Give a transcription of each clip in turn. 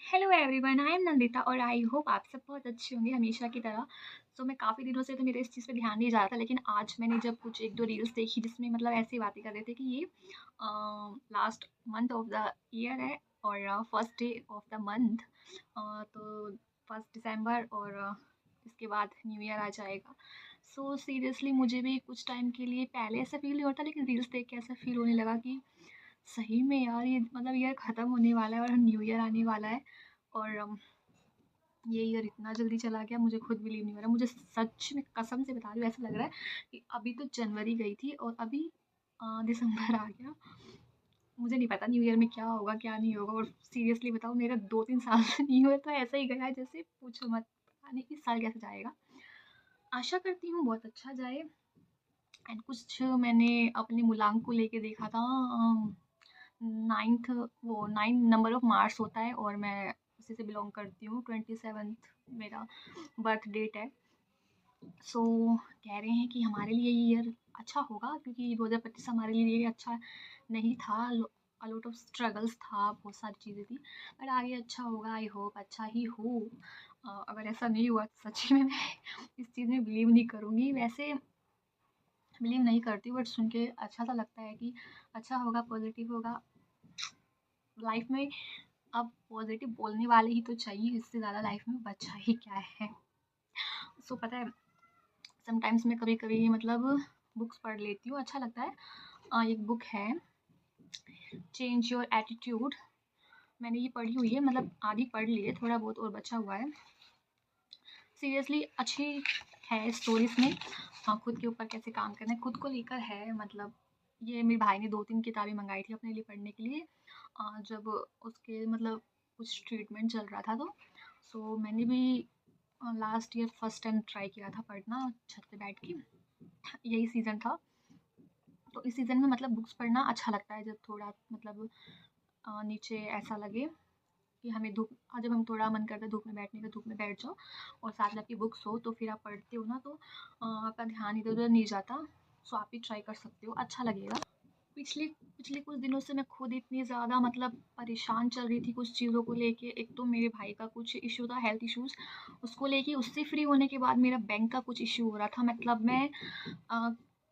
Hello everyone, I am Nandita और I hope आप सब बहुत अच्छे होंगे हमेशा की तरह। मैं काफ़ी दिनों से तो मेरे इस चीज़ पे ध्यान नहीं जा रहा था, लेकिन आज मैंने जब कुछ एक दो रील्स देखी जिसमें मतलब ऐसी बातें कर रहे थे कि ये last month of the year है और first day of the month, तो 1 दिसंबर और इसके बाद न्यू ईयर आ जाएगा। सीरियसली मुझे भी कुछ टाइम के लिए पहले ऐसा फील नहीं होता, लेकिन रील्स देख के ऐसा फील होने लगा कि सही में यार ये मतलब ईयर ख़त्म होने वाला है और न्यू ईयर आने वाला है। और ये ईयर इतना जल्दी चला गया, मुझे खुद बिलीव नहीं हो रहा। मुझे सच में कसम से बता रही हूँ, ऐसा लग रहा है कि अभी तो जनवरी गई थी और अभी दिसंबर आ गया। मुझे नहीं पता न्यू ईयर में क्या होगा क्या नहीं होगा। और सीरियसली बताऊँ, मेरा 2-3 साल से न्यू ईयर तो ऐसा ही गया है जैसे पूछो मत। पता नहीं इस साल कैसे जाएगा। आशा करती हूँ बहुत अच्छा जाए। एंड कुछ मैंने अपने मूलांक को लेके देखा था। 9th, वो 9 नंबर ऑफ मार्च होता है और मैं उसी से बिलोंग करती हूँ। 27th मेरा बर्थ डेट है। कह रहे हैं कि हमारे लिए ये ईयर अच्छा होगा, क्योंकि 2025 हमारे लिए ये अच्छा नहीं था। लॉट ऑफ स्ट्रगल्स था, बहुत सारी चीज़ें थी, बट आगे अच्छा होगा। आई होप अच्छा ही हो। अगर ऐसा नहीं हुआ तो सच्ची में मैं इस चीज़ में बिलीव नहीं करूँगी। वैसे बिलीव नहीं करती, बट सुन के अच्छा सा लगता है कि अच्छा होगा, पॉजिटिव होगा लाइफ में। अब पॉजिटिव बोलने वाले ही तो चाहिए, इससे ज़्यादा लाइफ में बचा ही क्या है। पता है, समटाइम्स मैं कभी कभी मतलब बुक्स पढ़ लेती हूँ, अच्छा लगता है। एक बुक है चेंज योर एटीट्यूड। मैंने ये पढ़ी हुई है, मतलब आधी पढ़ ली है, थोड़ा बहुत और बचा हुआ है। सीरियसली अच्छी है स्टोरी इसमें। खुद के ऊपर कैसे काम करना है, खुद को लेकर है। मतलब ये मेरे भाई ने 2-3 किताबें मंगाई थी अपने लिए पढ़ने के लिए, जब उसके मतलब कुछ ट्रीटमेंट चल रहा था। तो मैंने भी last year first time try किया था पढ़ना छत पे बैठ के। यही सीज़न था, तो इस सीज़न में मतलब बुक्स पढ़ना अच्छा लगता है, जब थोड़ा मतलब नीचे ऐसा लगे कि हमें धूप, जब हम थोड़ा मन करता है धूप में बैठने का, धूप में बैठ जाओ और साथ में आपकी बुक्स हो, तो फिर आप पढ़ते हो ना, तो आपका ध्यान इधर उधर नहीं जाता। आप भी ट्राई कर सकते हो, अच्छा लगेगा। पिछले पिछले कुछ दिनों से मैं खुद इतनी ज़्यादा मतलब परेशान चल रही थी कुछ चीज़ों को लेके। एक तो मेरे भाई का कुछ इशू था, हेल्थ इश्यूज़, उसको लेके। उससे फ्री होने के बाद मेरा बैंक का कुछ इशू हो रहा था। मतलब मैं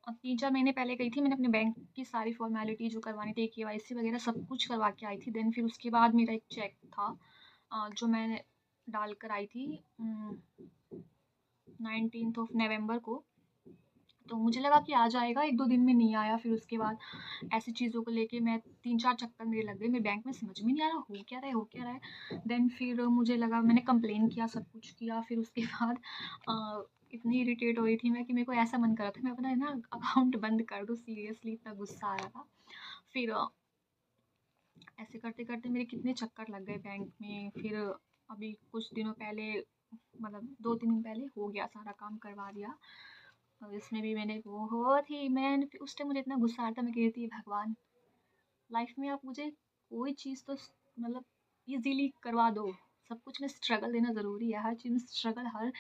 3-4 महीने पहले गई थी, मैंने अपने बैंक की सारी फॉर्मेलिटी जो करवानी थी, केवाईसी वगैरह सब कुछ करवा के आई थी। देन फिर उसके बाद मेरा एक चेक था, जो मैं डाल कर आई थी 19 नवंबर को। तो मुझे लगा कि आ जाएगा, 1-2 दिन में नहीं आया। फिर उसके बाद ऐसी चीज़ों को लेके मैं 3-4 चक्कर मेरे लग गए। मेरे बैंक में समझ में नहीं आ रहा हो क्या रहा है, हो क्या रहा है। देन फिर मुझे लगा, मैंने कंप्लेन किया, सब कुछ किया। फिर उसके बाद इतनी इरिटेट हो रही थी मैं कि मेरे को ऐसा मन कर रहा था मैं अपना है ना अकाउंट बंद कर दूँ। सीरियसली इतना गुस्सा आ रहा था। फिर ऐसे करते करते मेरे कितने चक्कर लग गए बैंक में। फिर अभी कुछ दिनों पहले, मतलब 2-3 दिन पहले हो गया, सारा काम करवा दिया। और इसमें भी मैंने बहुत ही, मैं उस टाइम मुझे इतना गुस्सा आता, मैं कह रही थी भगवान, लाइफ में आप मुझे कोई चीज़ तो मतलब इजीली करवा दो। सब कुछ में स्ट्रगल देना ज़रूरी है, हर चीज़ में स्ट्रगल, हर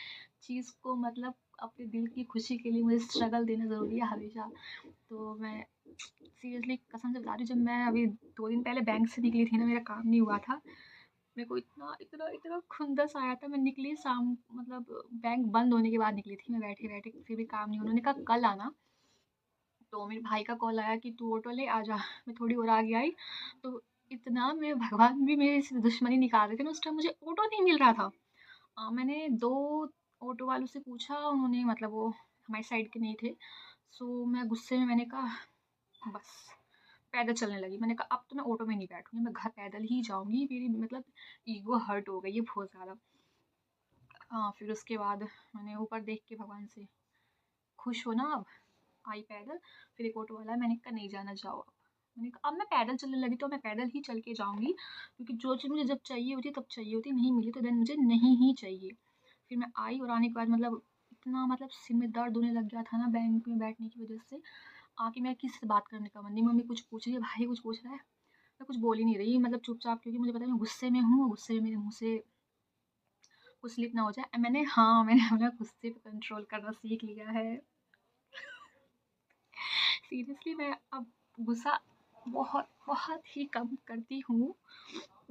चीज़ को मतलब अपने दिल की खुशी के लिए मुझे स्ट्रगल देना ज़रूरी है हमेशा। तो मैं सीरियसली कसम से बता रही हूँ, जब मैं अभी 2 दिन पहले बैंक से निकली थी ना, मेरा काम नहीं हुआ था, मेरे को इतना इतना इतना खुंदस आया था। मैं निकली शाम, मतलब बैंक बंद होने के बाद निकली थी मैं, बैठे बैठे, फिर भी काम नहीं। उन्होंने कहा कल आना। तो मेरे भाई का कॉल आया कि तू ऑटो ले आ जा। मैं थोड़ी और आगे आई, तो इतना मेरे भगवान भी मेरे से दुश्मनी निकाल रहे थे ना उस टाइम, मुझे ऑटो नहीं मिल रहा था। मैंने 2 ऑटो वालों से पूछा, उन्होंने मतलब वो हमारी साइड के नहीं थे। मैं गुस्से में मैंने कहा बस, पैदल चलने लगी। मैंने कहा अब तो मैं ऑटो में नहीं बैठूँगी, मैं घर पैदल ही जाऊँगी। मेरी मतलब ईगो हर्ट हो गई है बहुत ज़्यादा। फिर उसके बाद मैंने ऊपर देख के भगवान से, खुश हो ना अब, आई पैदल। फिर एक ऑटो वाला है, मैंने कहा नहीं जाना, जाओ अब। मैंने कहा अब मैं पैदल चलने लगी तो मैं पैदल ही चल के जाऊँगी, क्योंकि जो चीज़ मुझे जब चाहिए होती तब चाहिए होती, नहीं मिली तो देन मुझे नहीं ही चाहिए। फिर मैं आई और आने के बाद मतलब इतना मतलब सिर में दर्द होने लग गया था ना बैंक में बैठने की वजह से। आके मैं किसी से बात करने का मन नहीं, मम्मी कुछ पूछ रही है, भाई कुछ पूछ रहा है, मैं कुछ बोल ही नहीं रही, मतलब चुपचाप, क्योंकि मुझे पता है मैं गुस्से में हूँ, गुस्से में मेरे मुँह से कुछ स्लिप ना हो जाए। मैंने अपना गुस्से पे कंट्रोल करना सीख लिया है। सीरियसली मैं अब गुस्सा बहुत बहुत ही कम करती हूँ।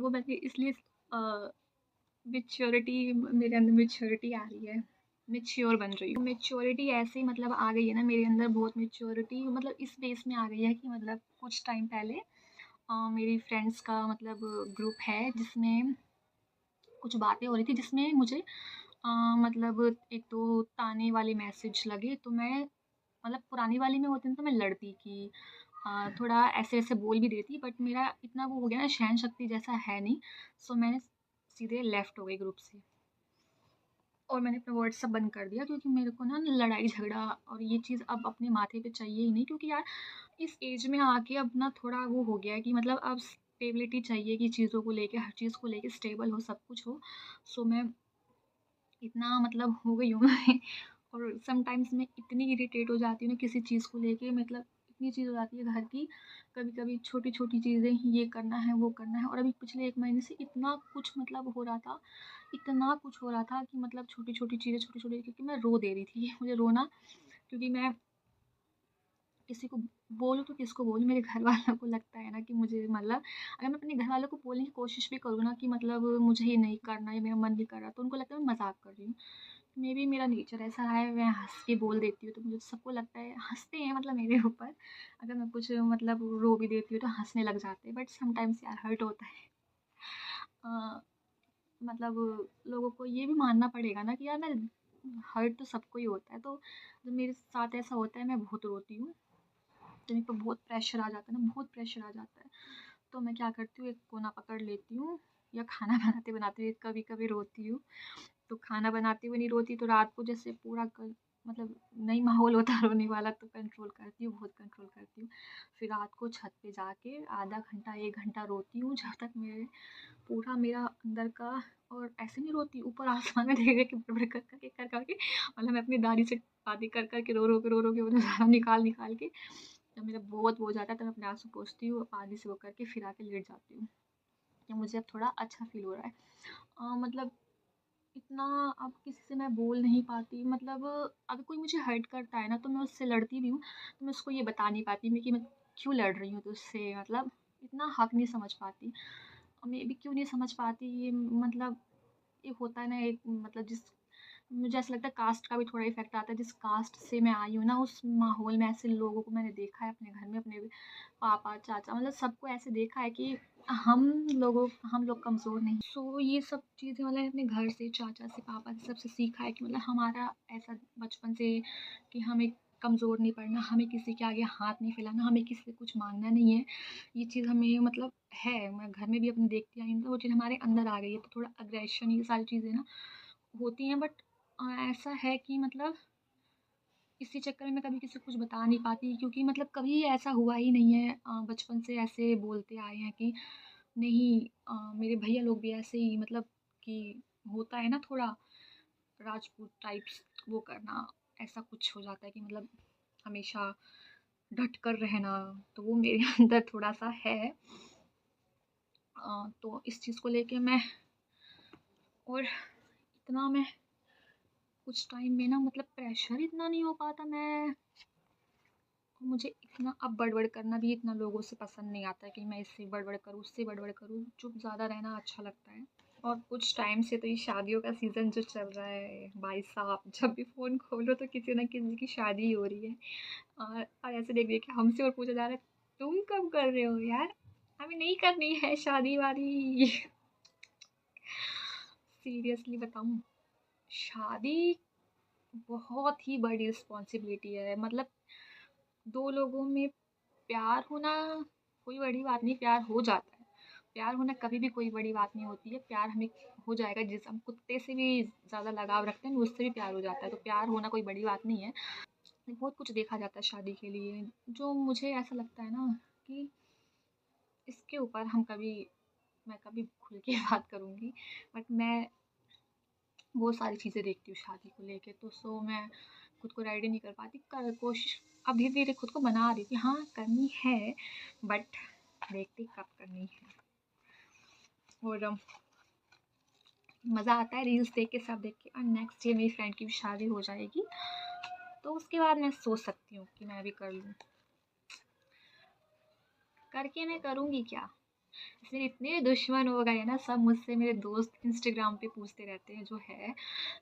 वो मैंने इसलिए मैच्योरिटी, मेरे अंदर मैच्योरिटी आ रही है, मैच्योर बन रही हूँ। मैच्योरिटी ऐसे ही मतलब आ गई है ना मेरे अंदर, बहुत मैच्योरिटी मतलब इस बेस में आ गई है कि मतलब कुछ टाइम पहले मेरी फ्रेंड्स का मतलब ग्रुप है जिसमें कुछ बातें हो रही थी, जिसमें मुझे मतलब एक दो ताने वाले मैसेज लगे, तो मैं मतलब पुरानी वाली में होती ना तो मैं लड़ती कि थोड़ा ऐसे ऐसे बोल भी देती, बट मेरा इतना वो हो गया ना, सहन शक्ति जैसा है नहीं। सो मैंने सीधे लेफ्ट हो गई ग्रुप से, और मैंने अपना व्हाट्सअप बंद कर दिया, क्योंकि मेरे को ना लड़ाई झगड़ा और ये चीज़ अब अपने माथे पे चाहिए ही नहीं, क्योंकि यार इस एज में आके अब ना थोड़ा वो हो गया है कि मतलब अब स्टेबिलिटी चाहिए, कि चीज़ों को लेके, हर चीज़ को लेके स्टेबल हो, सब कुछ हो। सो मैं इतना मतलब हो गई हूँ मैं और समटाइम्स मैं इतनी इरिटेट हो जाती हूँ ना किसी चीज़ को लेके, मतलब इतनी चीज़ हो जाती है घर की, कभी-कभी छोटी-छोटी चीज़ें, ये करना है, वो करना है, और अभी पिछले 1 महीने से इतना कुछ मतलब हो रहा था, इतना कुछ हो रहा था कि मतलब छोटी-छोटी चीज़ें, छोटी-छोटी, क्योंकि मैं रो दे रही थी। मुझे रोना, क्योंकि मैं किसी को बोलूँ तो किसको बोलूँ, मेरे घर वालों को लगता है ना कि मुझे मतलब अगर मैं अपने घर वालों को बोलने की कोशिश भी करूँ ना कि मतलब मुझे ये नहीं करना, ये मेरा मन नहीं कर रहा, तो उनको लगता है मैं मज़ाक कर रही हूँ। मेबी मेरा नेचर ऐसा है, मैं हँस के बोल देती हूँ, तो मुझे सबको लगता है, हँसते हैं मतलब मेरे ऊपर। अगर मैं कुछ मतलब रो भी देती हूँ तो हँसने लग जाते हैं, बट समटाइम्स यार हर्ट होता है। अ, मतलब लोगों को ये भी मानना पड़ेगा ना कि यार मैं, हर्ट तो सबको ही होता है, तो जब मेरे साथ ऐसा होता है मैं बहुत रोती हूँ। तो मेरे पे बहुत प्रेशर आ जाता है ना, बहुत प्रेशर आ जाता है। तो मैं क्या करती हूँ, एक कोना पकड़ लेती हूँ, या खाना बनाते-बनाते हुए कभी-कभी रोती हूँ। तो खाना बनाते हुए नहीं रोती, तो रात को जैसे पूरा मतलब नहीं माहौल होता रोने वाला, तो कंट्रोल करती हूँ, बहुत कंट्रोल करती हूँ। फिर रात को छत पे जाके आधा घंटा 1 घंटा रोती हूँ, जब तक मेरे पूरा मेरा अंदर का, और ऐसे नहीं रोती ऊपर आसमान में देख देख के बड़-बड़ कर के, मतलब मैं अपनी दादी से बातें कर के, रो-रो के मतलब सारा निकाल के, जब मेरा बहुत वो हो जाता है तब मैं अपने आँसू पोंछती हूँ, पानी से वो करके फिर आके लेट जाती हूँ, कि मुझे अब थोड़ा अच्छा फ़ील हो रहा है। मतलब इतना अब किसी से मैं बोल नहीं पाती, मतलब अगर कोई मुझे हर्ट करता है ना तो मैं उससे लड़ती भी हूँ, तो मैं उसको ये बता नहीं पाती मैं कि मैं क्यों लड़ रही हूँ तुझसे, मतलब इतना हक नहीं समझ पाती। मैं भी क्यों नहीं समझ पाती ये, मतलब एक होता है ना, एक मतलब जिस, मुझे ऐसा लगता है कास्ट का भी थोड़ा इफ़ेक्ट आता है। जिस कास्ट से मैं आई हूँ ना, उस माहौल में ऐसे लोगों को मैंने देखा है अपने घर में, अपने पापा, चाचा, मतलब सबको ऐसे देखा है कि हम लोग कमज़ोर नहीं। सो ये सब चीज़ें मतलब अपने घर से, चाचा से, पापा से, सबसे सीखा है कि मतलब हमारा ऐसा बचपन से कि हमें कमज़ोर नहीं पड़ना, हमें किसी के आगे हाथ नहीं फैलाना, हमें किसी से कुछ माँगना नहीं है। ये चीज़ हमें मतलब है, मैं घर में भी अपने देखती आई हूँ, तो वो चीज़ हमारे अंदर आ गई है, तो थोड़ा अग्रेशन, ये सारी चीज़ें ना होती हैं, बट ऐसा है कि मतलब इसी चक्कर में मैं कभी किसी को कुछ बता नहीं पाती, क्योंकि मतलब कभी ऐसा हुआ ही नहीं है। बचपन से ऐसे बोलते आए हैं कि नहीं, मेरे भैया लोग भी ऐसे ही, मतलब कि होता है ना थोड़ा राजपूत टाइप्स, वो करना, ऐसा कुछ हो जाता है कि मतलब हमेशा डट कर रहना, तो वो मेरे अंदर थोड़ा सा है। तो इस चीज़ को लेके मैं, और इतना मैं कुछ टाइम में ना मतलब प्रेशर इतना नहीं हो पाता, मैं, मुझे इतना अब बड़बड़ करना भी इतना लोगों से पसंद नहीं आता कि मैं इससे बड़बड़ करूँ, उससे बड़बड़ करूँ, चुप ज़्यादा रहना अच्छा लगता है। और कुछ टाइम से तो ये शादियों का सीज़न जो चल रहा है, भाई साहब जब भी फ़ोन खोलो तो किसी न किसी की शादी ही हो रही है। और ऐसे देख-देख के हमसे और पूछा जा रहा है, तुम कब कर रहे हो यार? हमें नहीं करनी है शादी-वादी। सीरियसली बताऊँ, शादी बहुत ही बड़ी रिस्पॉन्सिबिलिटी है, मतलब 2 लोगों में प्यार होना कोई बड़ी बात नहीं, प्यार हो जाता है। प्यार होना कभी भी कोई बड़ी बात नहीं होती है, प्यार हमें हो जाएगा, जिस हम कुत्ते से भी ज़्यादा लगाव रखते हैं, उससे भी प्यार हो जाता है, तो प्यार होना कोई बड़ी बात नहीं है। बहुत कुछ देखा जाता है शादी के लिए, जो मुझे ऐसा लगता है ना कि इसके ऊपर मैं कभी खुल के बात करूँगी, बट मैं बहुत सारी चीज़ें देखती हूँ शादी को लेके, तो सो मैं खुद को रेडी नहीं कर पाती, कर कोशिश अब धीरे-धीरे खुद को बना रही हूँ कि हाँ, करनी है, बट देखते कब करनी है। और मज़ा आता है रील्स देख के, सब देख के, और नेक्स्ट डे मेरी फ्रेंड की भी शादी हो जाएगी, तो उसके बाद मैं सोच सकती हूँ कि मैं भी कर लूँ। करके मैं करूँगी क्या? मेरे इतने दुश्मन हो गए हैं ना सब मुझसे, मेरे दोस्त इंस्टाग्राम पे पूछते रहते हैं जो है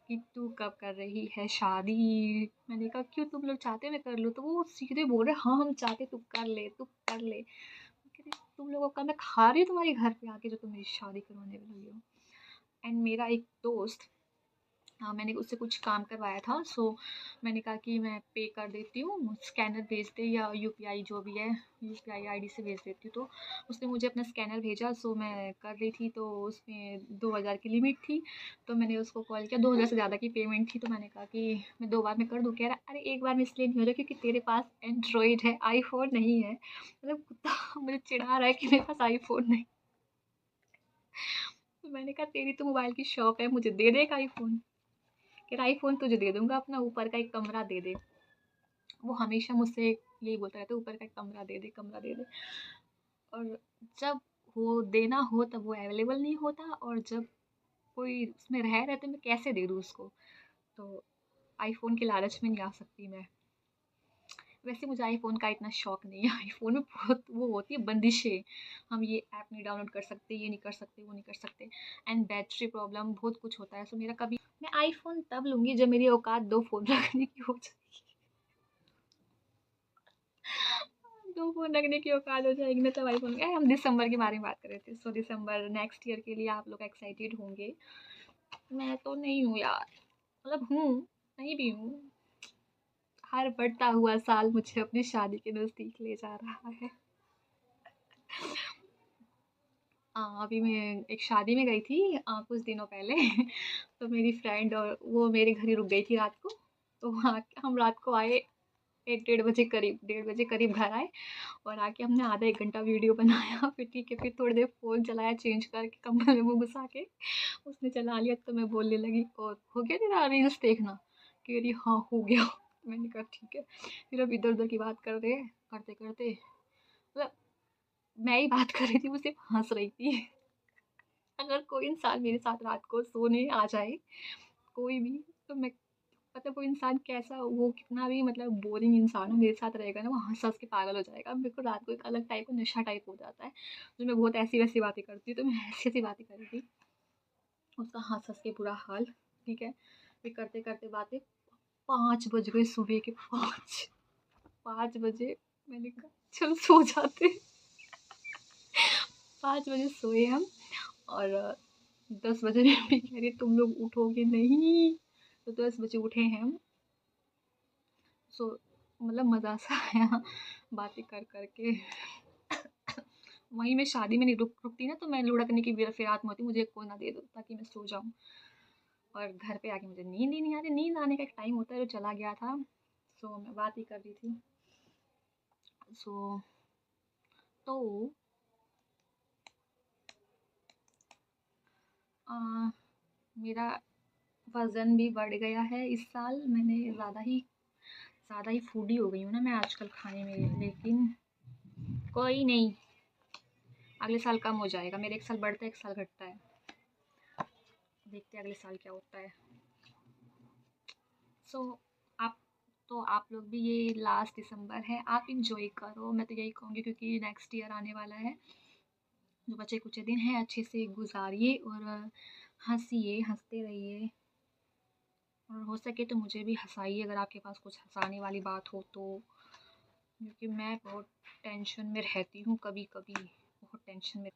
कि तू कब कर रही है शादी। मैंने कहा क्यों, तुम लोग चाहते हो मैं कर लूँ? तो वो सीधे बोल रहे हाँ हम चाहते, तू कर ले तू कर ले। मैं कह रही, तुम लोगों का मैं खा रही हूँ तुम्हारे घर पे आके जो तुम मेरी शादी करवाने लगी हो। एंड मेरा एक दोस्त, हाँ, मैंने उससे कुछ काम करवाया था, सो मैंने कहा कि मैं पे कर देती हूँ, स्कैनर भेज दे या यूपीआई जो भी है, यूपीआई आईडी से भेज देती हूँ। तो उसने मुझे अपना स्कैनर भेजा, सो मैं कर रही थी, तो उसमें 2000 की लिमिट थी। तो मैंने उसको कॉल किया, 2000 से ज़्यादा की पेमेंट थी, तो मैंने कहा कि मैं 2 बार में कर दूँ? कह रहा अरे एक बार में इसलिए नहीं हो रहा क्योंकि तेरे पास एंड्रॉयड है, आईफोन नहीं है। मतलब कुत्ता मुझे चिढ़ा रहा है कि मेरे पास आईफोन नहीं। तो मैंने कहा तेरी तो मोबाइल की शॉप है, मुझे दे दे एक आईफोन। कह रहा आईफोन तुझे दे दूंगा, अपना ऊपर का एक कमरा दे दे। वो हमेशा मुझसे यही बोलता रहता है, ऊपर का एक कमरा दे दे, कमरा दे दे। और जब वो देना हो तब वो अवेलेबल नहीं होता, और जब कोई उसमें रह रहे तो मैं कैसे दे दूँ उसको। तो आईफोन के लालच में नहीं आ सकती मैं। वैसे मुझे आईफोन का इतना शौक नहीं है। आईफोन में बहुत वो होती है बंदिशें, हम ये ऐप नहीं डाउनलोड कर सकते, ये नहीं कर सकते, वो नहीं कर सकते। एंड बैटरी प्रॉब्लम बहुत कुछ होता है, सो मेरा कभी, मैं आईफोन तब लूँगी जब मेरी औकात 2 फ़ोन रखने की हो जाएगी। 2 फ़ोन रखने की औकात हो जाएगी ना, तब आईफ़ोन हम दिसंबर के बारे में बात कर रहे थे। सो दिसंबर नेक्स्ट ईयर के लिए आप लोग एक्साइटेड होंगे। मैं तो नहीं हूँ यार, मतलब हूँ, नहीं भी हूँ। हर बढ़ता हुआ साल मुझे अपनी शादी के नज़दीक ले जा रहा है। अभी मैं एक शादी में गई थी कुछ दिनों पहले। तो मेरी फ्रेंड और वो मेरे घर ही रुक गई थी रात को। तो वहाँ हम रात को आए 1 डेढ़ बजे करीब, 1:30 घर आए, और आके हमने आधा 1 घंटा वीडियो बनाया। फिर ठीक है, फिर थोड़ी देर फ़ोन चलाया चेंज करके कमरे में मुँह घुसा के। उसने चला लिया तो मैं बोलने लगी, और हो गया तेरा रील्स देखना? कह रही हाँ हो गया। मैंने कहा ठीक है। फिर अब इधर-उधर की बात कर रहे हैं, करते-करते मतलब मैं ही बात कर रही थी, वो सिर्फ़ हँस रही थी। अगर कोई इंसान मेरे साथ रात को सोने आ जाए, कोई भी, तो मैं, मतलब वो इंसान कैसा, वो कितना भी मतलब बोरिंग इंसान हो, मेरे साथ रहेगा ना, वो हँस-हँस के पागल हो जाएगा। मेरे को रात को एक अलग टाइप का नशा टाइप हो जाता है, तो मैं बहुत ऐसी-वैसी बातें करती हूँ, तो मैं ऐसी-ऐसी बातें कर रही थी, उसका हँस-हँस के बुरा हाल, ठीक है? फिर करते-करते बातें 5 बज गए, सुबह के 5 बजे। मैंने कहा चल सो जाते हैं। 5 बजे सोए हम, और 10 बजे मम्मी कह रही तुम लोग उठोगे नहीं, तो 10 बजे उठे हैं हम। सो मतलब मज़ा सा आया बातें कर कर के। वहीं मैं शादी में नहीं रुकती ना, तो मैं लुढ़कने की फिराक में होती, मुझे कोई ना दे दो ताकि मैं सो जाऊँ। और घर पे आके मुझे नींद ही नहीं आ रही, नींद आने का एक टाइम होता है जो चला गया था। सो मैं बात ही कर रही थी। सो तो अ, मेरा वज़न भी बढ़ गया है इस साल। मैंने ज़्यादा ही फूडी हो गई हूँ ना मैं आजकल खाने में, लेकिन कोई नहीं, अगले साल कम हो जाएगा। मेरे 1 साल बढ़ता है, 1 साल घटता है। देखते हैं अगले साल क्या होता है। सो आप, तो आप लोग भी, ये लास्ट दिसंबर है, आप इंजॉय करो, मैं तो यही कहूँगी, क्योंकि नेक्स्ट ईयर आने वाला है। जो बचे कुछ दिन हैं अच्छे से गुजारिए, और हंसिए, हंसते रहिए, और हो सके तो मुझे भी हंसाइए अगर आपके पास कुछ हंसाने वाली बात हो तो, क्योंकि मैं बहुत टेंशन में रहती हूँ कभी कभी, बहुत टेंशन में।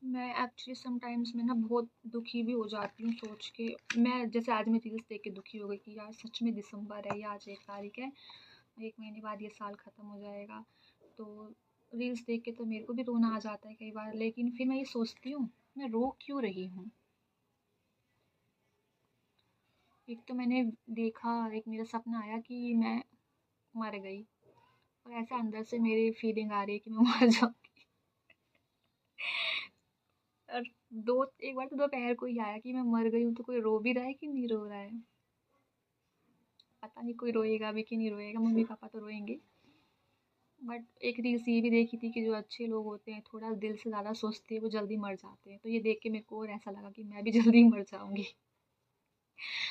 मैं एक्चुअली समटाइम्स में ना बहुत दुखी भी हो जाती हूँ सोच के। मैं जैसे आज मैं रील्स देख के दुखी हो गई कि यार सच में दिसंबर है, या आज 1 तारीख है, 1 महीने बाद ये साल ख़त्म हो जाएगा। तो रील्स देख के तो मेरे को भी रोना आ जाता है कई बार, लेकिन फिर मैं ये सोचती हूँ मैं रो क्यों रही हूँ। एक तो मैंने देखा, एक मेरा सपना आया कि मैं मर गई, और ऐसे अंदर से मेरी फीलिंग आ रही है कि मैं मर जाऊँगी। और दो एक बार तो दोपहर को ही आया कि मैं मर गई हूँ, तो कोई रो भी रहा है कि नहीं रो रहा है, पता नहीं, कोई रोएगा भी कि नहीं रोएगा, मम्मी पापा तो रोएंगे। बट एक रील्स ये भी देखी थी कि जो अच्छे लोग होते हैं, थोड़ा दिल से ज़्यादा सोचते हैं, वो जल्दी मर जाते हैं। तो ये देख के मेरे को और ऐसा लगा कि मैं भी जल्दी मर जाऊँगी।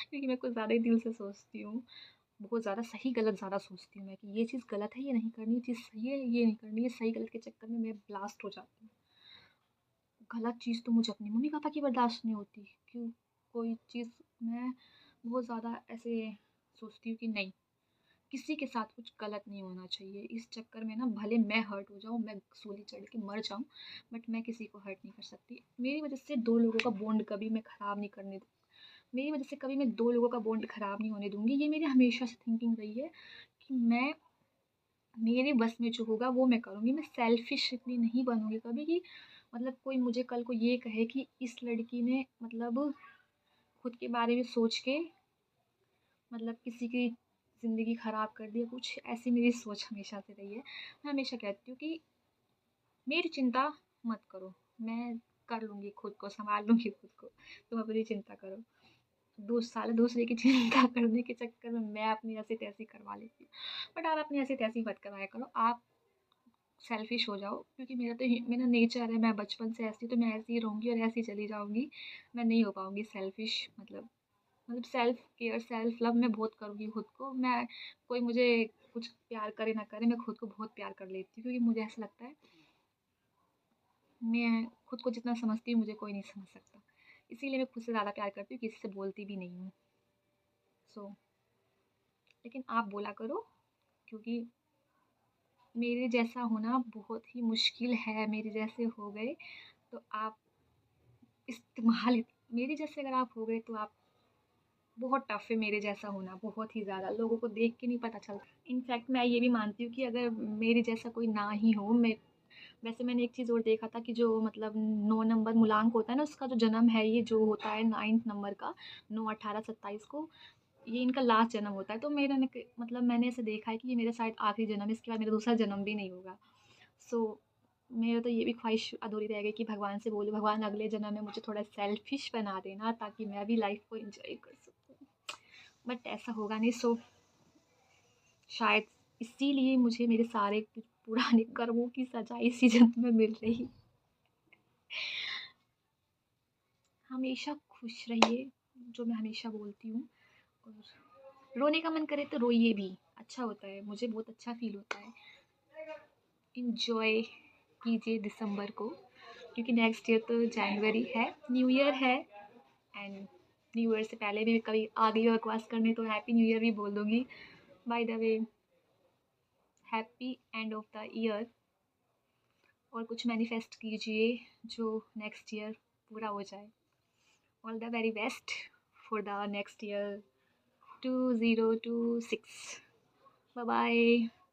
क्योंकि मैं कुछ ज़्यादा ही दिल से सोचती हूँ, बहुत ज़्यादा सही गलत ज़्यादा सोचती हूँ मैं, कि ये चीज़ गलत है, ये नहीं करनी, ये चीज़ सही है, ये नहीं करनी, ये सही गलत के चक्कर में मैं ब्लास्ट हो जाती हूँ। गलत चीज़ तो मुझे अपनी मम्मी-पापा की बर्दाश्त नहीं होती। क्यों कोई चीज़ मैं बहुत ज़्यादा ऐसे सोचती हूँ कि नहीं, किसी के साथ कुछ गलत नहीं होना चाहिए। इस चक्कर में ना भले मैं हर्ट हो जाऊँ, मैं सूली चढ़ के मर जाऊँ, बट मैं किसी को हर्ट नहीं कर सकती। मेरी वज़ह से 2 लोगों का बॉन्ड कभी मैं ख़राब नहीं करने दूँ मेरी वज़ह से कभी मैं 2 लोगों का बॉन्ड ख़राब नहीं होने दूँगी। ये मेरी हमेशा से थिंकिंग रही है कि मैं मेरे बस में जो होगा वो मैं करूँगी। मैं सेल्फ़िश इतनी नहीं बनूँगी कभी कि मतलब कोई मुझे कल को ये कहे कि इस लड़की ने मतलब खुद के बारे में सोच के मतलब किसी की ज़िंदगी ख़राब कर दी, कुछ ऐसी मेरी सोच हमेशा से रही है। मैं हमेशा कहती हूँ कि मेरी चिंता मत करो, मैं कर लूँगी खुद को, सँभाल लूँगी खुद को, तुम अपनी चिंता करो। दूसरे की चिंता करने के चक्कर में मैं अपनी ऐसी-तैसी करवा लेती हूँ। बट आप अपनी ऐसी-तैसी मत करवाया करो, आप सेल्फ़िश हो जाओ, क्योंकि मेरा नेचर है, मैं बचपन से ऐसी हूँ, तो मैं ऐसी ही रहूँगी और ऐसी ही चली जाऊँगी। मैं नहीं हो पाऊँगी सेल्फ़िश, मतलब सेल्फ़ केयर, सेल्फ़ लव मैं बहुत करूँगी खुद को। मैं कोई मुझे कुछ प्यार करे ना करे, मैं खुद को बहुत प्यार कर लेती हूँ, क्योंकि मुझे ऐसा लगता है मैं खुद को जितना समझती हूँ मुझे कोई नहीं समझ सकता। इसीलिए मैं खुद से ज़्यादा प्यार करती हूँ, किसी से बोलती भी नहीं हूँ। सो लेकिन आप बोला करो, क्योंकि मेरे जैसा होना बहुत ही मुश्किल है। मेरे जैसे हो गए तो आप इस्तेमाल मेरे जैसे अगर आप हो गए तो आप बहुत टफ़ है मेरे जैसा होना, बहुत ही ज़्यादा। लोगों को देख के नहीं पता चलता। इनफैक्ट मैं ये भी मानती हूँ कि अगर मेरे जैसा कोई ना ही हो, मैं वैसे मैंने एक चीज़ और देखा था कि जो मतलब 9 नंबर मूलांक होता है ना, उसका जो जन्म है ये जो होता है 9th नंबर का, 9, 18, 27 को, ये इनका लास्ट जन्म होता है। तो मेरा न क मतलब मैंने ऐसे देखा है कि ये मेरा शायद आखिरी जन्म है, इसके बाद मेरा दूसरा जन्म भी नहीं होगा। सो मेरा तो ये भी ख्वाहिश अधूरी रह गई कि भगवान से बोलूँ, भगवान अगले जन्म में मुझे थोड़ा सेल्फ़िश बना देना, ताकि मैं भी लाइफ़ को एन्जॉय कर सकूँ। बट ऐसा होगा नहीं, सो शायद इसीलिए मुझे मेरे सारे कुछ पुराने कर्मों की सज़ा इसी जन्म में मिल रही। हमेशा खुश रहिए, जो मैं हमेशा बोलती हूँ, और रोने का मन करे तो रोइए भी, अच्छा होता है, मुझे बहुत अच्छा फ़ील होता है। एन्जॉय कीजिए दिसंबर को, क्योंकि नेक्स्ट ईयर तो जनवरी है, न्यू ईयर है। एंड न्यू ईयर से पहले भी कभी आ गई बकवास करने तो हैप्पी न्यू ईयर भी बोल दूँगी। By the way, happy end of the year, और कुछ मैनिफेस्ट कीजिए जो नेक्स्ट ईयर पूरा हो जाए। All the very best for the next year 2026। Bye bye.